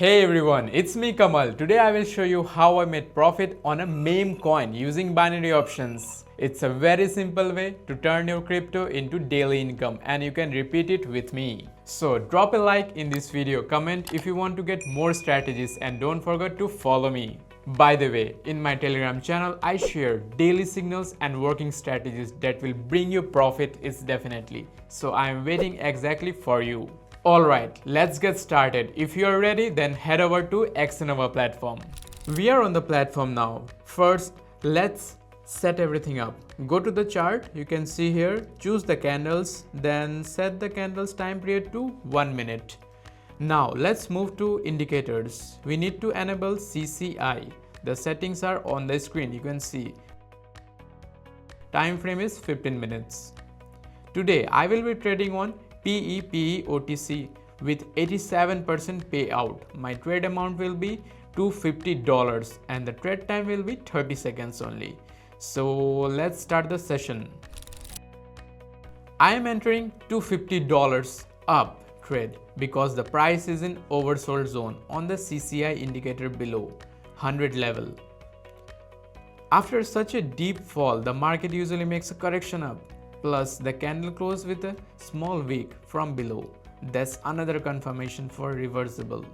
Hey everyone, it's me Kamal. Today I will show you how I made profit on a meme coin using binary options. It's a very simple way to turn your crypto into daily income and you can repeat it with me. So drop a like in this video, comment if you want to get more strategies and don't forget to follow me. By the way, in my Telegram channel, I share daily signals and working strategies that will bring you profit definitely. So I am waiting exactly for you. Alright, let's get started. If you are ready, then head over to Exnova platform. We are on the platform now. First, let's set everything up. Go to the chart, you can see here, choose the candles, then set the candles time period to 1 minute. Now let's move to indicators. We need to enable CCI. The settings are on the screen, you can see. Time frame is 15 minutes. Today I will be trading on PEPE OTC with 87% payout. My trade amount will be $250 and the trade time will be 30 seconds only. So let's start the session. I am entering $250 up trade because the price is in oversold zone on the CCI indicator below 100 level. After such a deep fall, the market usually makes a correction up. Plus, the candle closed with a small wick from below. That's another confirmation for reversible.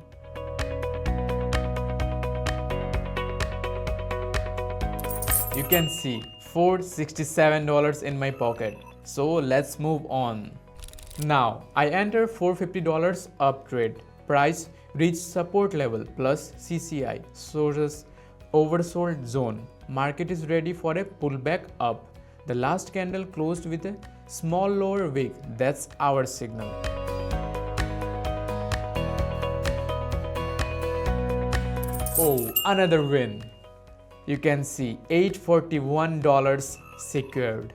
You can see $467 in my pocket. So let's move on. Now, I enter $450 up trade. Price reached support level plus CCI, sources oversold zone. Market is ready for a pullback up. The last candle closed with a small lower wick. That's our signal. Oh, another win. You can see $841 secured.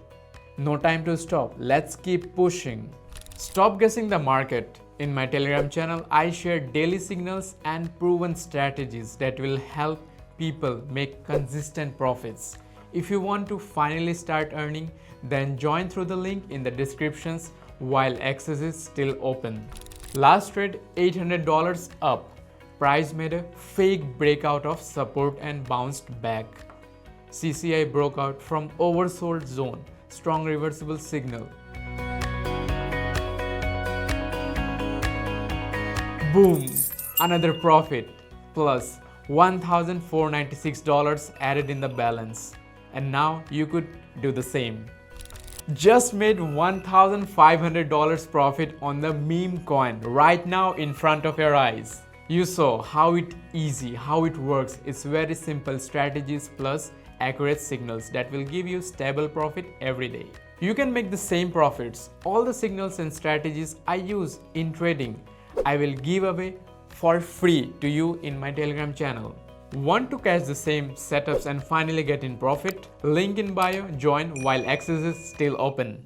No time to stop. Let's keep pushing. Stop guessing the market. In my Telegram channel, I share daily signals and proven strategies that will help people make consistent profits. If you want to finally start earning, then join through the link in the descriptions while access is still open. Last trade $800 up. Price made a fake breakout of support and bounced back. CCI broke out from oversold zone. Strong reversible signal. Boom! Another profit plus $1,496 added in the balance. And now you could do the same. Just made $1,500 profit on the meme coin right now in front of your eyes. You saw how it works. It's very simple strategies plus accurate signals that will give you stable profit every day. You can make the same profits. All the signals and strategies I use in trading, I will give away for free to you in my Telegram channel. Want to catch the same setups and finally get in profit? Link in bio, join while access is still open.